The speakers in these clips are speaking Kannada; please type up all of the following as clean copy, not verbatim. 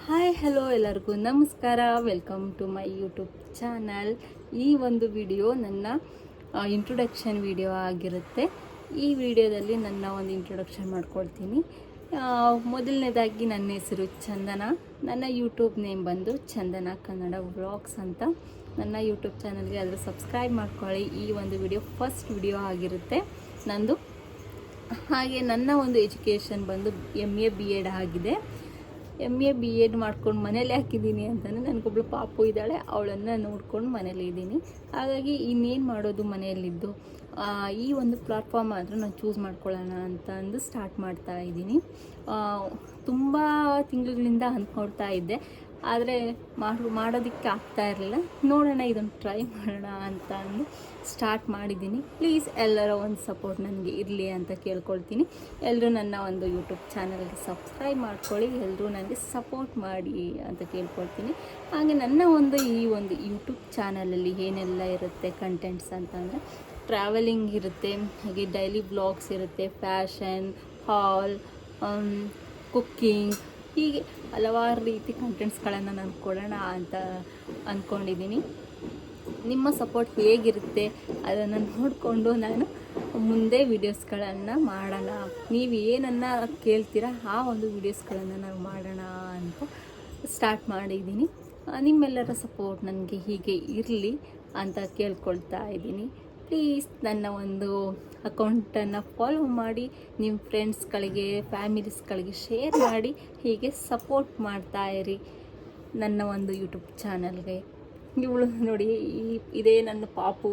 ಹಾಯ್ ಹಲೋ ಎಲ್ಲರಿಗೂ ನಮಸ್ಕಾರ. Welcome to my YouTube channel. ಈ ಒಂದು ವಿಡಿಯೋ ನನ್ನ ಇಂಟ್ರೊಡಕ್ಷನ್ ವಿಡಿಯೋ ಆಗಿರುತ್ತೆ. ಈ ವಿಡಿಯೋದಲ್ಲಿ ನನ್ನ ಒಂದು ಇಂಟ್ರೊಡಕ್ಷನ್ ಮಾಡ್ಕೊಳ್ತೀನಿ. ಮೊದಲನೇದಾಗಿ ನನ್ನ ಹೆಸರು ಚಂದನ. ನನ್ನ ಯೂಟ್ಯೂಬ್ ನೇಮ್ ಬಂದು ಚಂದನ ಕನ್ನಡ ವ್ಲಾಗ್ಸ್ ಅಂತ. ನನ್ನ ಯೂಟ್ಯೂಬ್ ಚಾನಲ್ಗೆ ಎಲ್ಲರೂ ಸಬ್ಸ್ಕ್ರೈಬ್ ಮಾಡ್ಕೊಳ್ಳಿ. ಈ ಒಂದು ವಿಡಿಯೋ ಫಸ್ಟ್ ವಿಡಿಯೋ ಆಗಿರುತ್ತೆ ನಂದು. ಹಾಗೆ ನನ್ನ ಒಂದು ಎಜುಕೇಷನ್ ಬಂದು MA BEd ಆಗಿದೆ. MA BEd ಮಾಡ್ಕೊಂಡು ಮನೇಲಿ ಹಾಕಿದ್ದೀನಿ ಅಂತಂದರೆ ನನಗೊಬ್ಳು ಪಾಪು ಇದ್ದಾಳೆ, ಅವಳನ್ನು ನೋಡ್ಕೊಂಡು ಮನೇಲಿ ಇದ್ದೀನಿ. ಹಾಗಾಗಿ ಇನ್ನೇನು ಮಾಡೋದು ಮನೆಯಲ್ಲಿದ್ದು, ಈ ಒಂದು ಪ್ಲಾಟ್ಫಾರ್ಮ್ ಆದರೂ ನಾನು ಚೂಸ್ ಮಾಡ್ಕೊಳ್ಳೋಣ ಅಂತ ಅಂದು ಸ್ಟಾರ್ಟ್ ಮಾಡ್ತಾ ಇದ್ದೀನಿ. ತುಂಬ ತಿಂಗಳುಗಳಿಂದ ಅಂದ್ಕೊಳ್ತಾ ಇದ್ದೆ, ಆದರೆ ಮಾಡೋದಕ್ಕೆ ಆಗ್ತಾ ಇರಲಿಲ್ಲ. ನೋಡೋಣ, ಇದನ್ನು ಟ್ರೈ ಮಾಡೋಣ ಅಂತ ಅಂದು ಸ್ಟಾರ್ಟ್ ಮಾಡಿದ್ದೀನಿ. ಪ್ಲೀಸ್ ಎಲ್ಲರ ಒಂದು ಸಪೋರ್ಟ್ ನನಗೆ ಇರಲಿ ಅಂತ ಕೇಳ್ಕೊಳ್ತೀನಿ. ಎಲ್ಲರೂ ನನ್ನ ಒಂದು ಯೂಟ್ಯೂಬ್ ಚಾನಲ್ಗೆ ಸಬ್ಸ್ಕ್ರೈಬ್ ಮಾಡ್ಕೊಳ್ಳಿ, ಎಲ್ಲರೂ ನನಗೆ ಸಪೋರ್ಟ್ ಮಾಡಿ ಅಂತ ಕೇಳ್ಕೊಳ್ತೀನಿ. ಹಾಗೆ ನನ್ನ ಈ ಒಂದು ಯೂಟ್ಯೂಬ್ ಚಾನಲಲ್ಲಿ ಏನೆಲ್ಲ ಇರುತ್ತೆ ಕಂಟೆಂಟ್ಸ್ ಅಂತಂದರೆ, ಟ್ರಾವೆಲಿಂಗ್ ಇರುತ್ತೆ, ಹಾಗೆ ಡೈಲಿ ಬ್ಲಾಗ್ಸ್ ಇರುತ್ತೆ, ಫ್ಯಾಷನ್, ಹಾಲ್, ಕುಕ್ಕಿಂಗ್, ಹೀಗೆ ಹಲವಾರು ರೀತಿ ಕಂಟೆಂಟ್ಸ್ಗಳನ್ನು ನಾನು ಕೊಡೋಣ ಅಂತ ಅಂದ್ಕೊಂಡಿದ್ದೀನಿ. ನಿಮ್ಮ ಸಪೋರ್ಟ್ ಹೇಗಿರುತ್ತೆ ಅದನ್ನು ನೋಡಿಕೊಂಡು ನಾನು ಮುಂದೆ ವೀಡಿಯೋಸ್ಗಳನ್ನು ಮಾಡೋಣ. ನೀವು ಏನನ್ನು ಕೇಳ್ತೀರಾ ಆ ಒಂದು ವೀಡಿಯೋಸ್ಗಳನ್ನು ನಾವು ಮಾಡೋಣ ಅಂತ ಸ್ಟಾರ್ಟ್ ಮಾಡಿದ್ದೀನಿ. ನಿಮ್ಮೆಲ್ಲರ ಸಪೋರ್ಟ್ ನನಗೆ ಹೀಗೆ ಇರಲಿ ಅಂತ ಕೇಳ್ಕೊಳ್ತಾ ಇದ್ದೀನಿ. ಪ್ಲೀಸ್ ನನ್ನ ಒಂದು ಅಕೌಂಟನ್ನು ಫಾಲೋ ಮಾಡಿ, ನಿಮ್ಮ ಫ್ರೆಂಡ್ಸ್ಗಳಿಗೆ, ಫ್ಯಾಮಿಲೀಸ್ಗಳಿಗೆ ಶೇರ್ ಮಾಡಿ, ಹೀಗೆ ಸಪೋರ್ಟ್ ಮಾಡ್ತಾ ಇರಿ ನನ್ನ ಒಂದು ಯೂಟ್ಯೂಬ್ ಚಾನಲ್ಗೆ. ಇವಳು ನೋಡಿ, ಇದೇ ನನ್ನ ಪಾಪು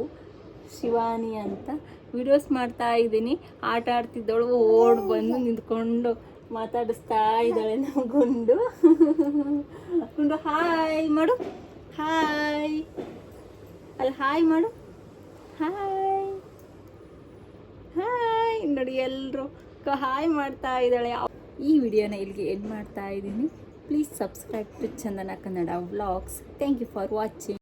ಶಿವಾನಿ ಅಂತ. ವಿಡಿಯೋಸ್ ಮಾಡ್ತಾ ಇದ್ದೀನಿ, ಆಟ ಆಡ್ತಿದ್ದವಳು ಓಡ್ ಬಂದು ನಿಂತ್ಕೊಂಡು ಮಾತಾಡಿಸ್ತಾ ಇದ್ದಾಳೆ. ನಾವು ಗುಂಡು ಹಾಯ್ ಮಾಡು, ಹಾಯ್ ಅಲ್ಲಿ ಹಾಯ್ ಮಾಡು, ಹಾಯ್ ಹಾಯ್. ನೋಡಿ, ಎಲ್ಲರೂ ಹಾಯ್ ಮಾಡ್ತಾ ಇದ್ದಾಳೆ. ಈ ವಿಡಿಯೋನ ಇಲ್ಲಿಗೆ ಎಂಡ್ ಮಾಡ್ತಾ ಇದ್ದೀನಿ. Please subscribe to Chandana Kannada vlogs. Thank you for watching.